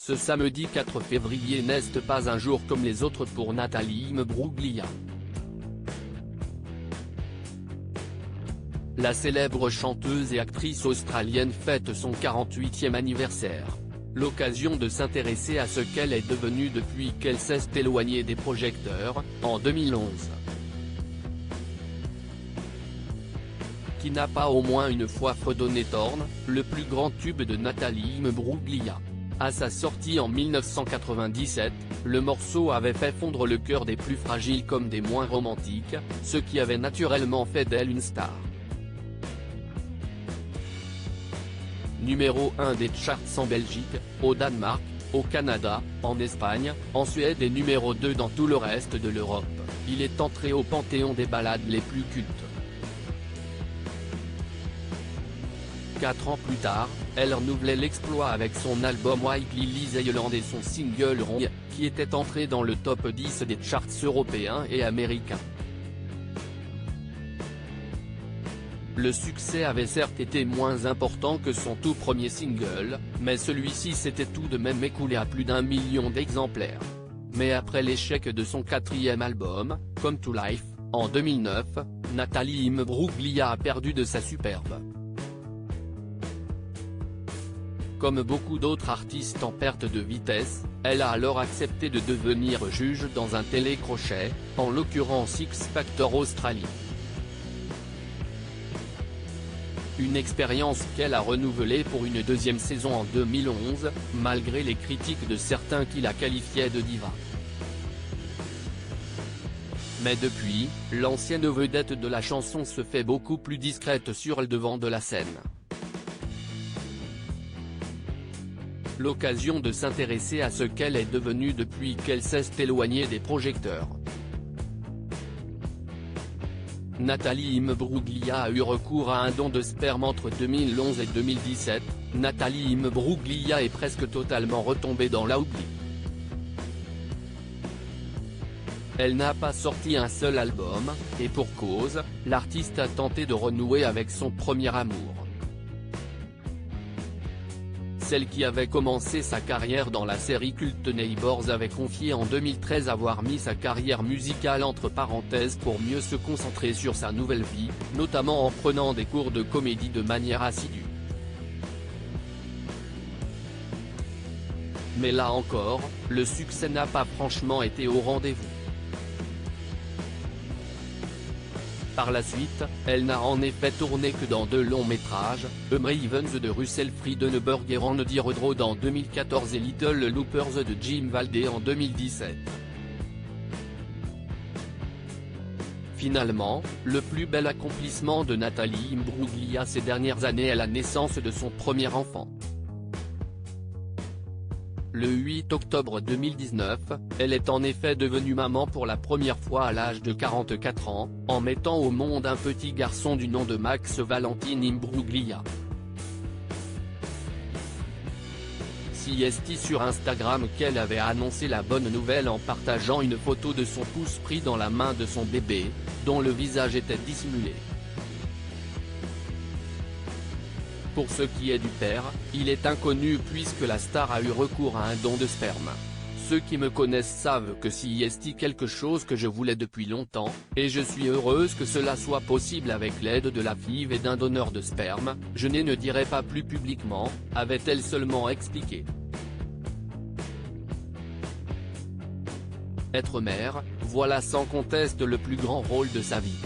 Ce samedi 4 février n'est pas un jour comme les autres pour Nathalie Imbruglia. La célèbre chanteuse et actrice australienne fête son 48e anniversaire. L'occasion de s'intéresser à ce qu'elle est devenue depuis qu'elle s'est éloignée des projecteurs, en 2011. Qui n'a pas au moins une fois fredonné Torn, le plus grand tube de Nathalie Imbruglia. À sa sortie en 1997, le morceau avait fait fondre le cœur des plus fragiles comme des moins romantiques, ce qui avait naturellement fait d'elle une star. Numéro 1 des charts en Belgique, au Danemark, au Canada, en Espagne, en Suède et numéro 2 dans tout le reste de l'Europe, il est entré au panthéon des ballades les plus cultes. 4 ans plus tard, elle renouvelait l'exploit avec son album White Lilies Island et son single Wrong, qui était entré dans le top 10 des charts européens et américains. Le succès avait certes été moins important que son tout premier single, mais celui-ci s'était tout de même écoulé à plus d'1 million d'exemplaires. Mais après l'échec de son 4e album, Come to Life, en 2009, Nathalie Imbruglia a perdu de sa superbe. Comme beaucoup d'autres artistes en perte de vitesse, elle a alors accepté de devenir juge dans un télécrochet, en l'occurrence X Factor Australie. Une expérience qu'elle a renouvelée pour une deuxième saison en 2011, malgré les critiques de certains qui la qualifiaient de diva. Mais depuis, l'ancienne vedette de la chanson se fait beaucoup plus discrète sur le devant de la scène. L'occasion de s'intéresser à ce qu'elle est devenue depuis qu'elle s'est éloignée des projecteurs. Nathalie Imbruglia a eu recours à un don de sperme entre 2011 et 2017, Nathalie Imbruglia est presque totalement retombée dans l'oubli. Elle n'a pas sorti un seul album, et pour cause, l'artiste a tenté de renouer avec son premier amour. Celle qui avait commencé sa carrière dans la série culte Neighbours avait confié en 2013 avoir mis sa carrière musicale entre parenthèses pour mieux se concentrer sur sa nouvelle vie, notamment en prenant des cours de comédie de manière assidue. Mais là encore, le succès n'a pas franchement été au rendez-vous. Par la suite, elle n'a en effet tourné que dans 2 longs métrages, Ravens de Russell Friedenberg et On the Road en 2014 et Little Loopers de Jim Valdez en 2017. Finalement, le plus bel accomplissement de Nathalie Imbruglia ces dernières années est la naissance de son premier enfant. Le 8 octobre 2019, elle est en effet devenue maman pour la première fois à l'âge de 44 ans, en mettant au monde un petit garçon du nom de Max Valentin Imbruglia. CST sur Instagram qu'elle avait annoncé la bonne nouvelle en partageant une photo de son pouce pris dans la main de son bébé, dont le visage était dissimulé. Pour ce qui est du père, il est inconnu puisque la star a eu recours à un don de sperme. Ceux qui me connaissent savent que CST quelque chose que je voulais depuis longtemps, et je suis heureuse que cela soit possible avec l'aide de la FIV et d'un donneur de sperme, je ne dirai pas plus publiquement, avait-elle seulement expliqué. Être mère, voilà sans conteste le plus grand rôle de sa vie.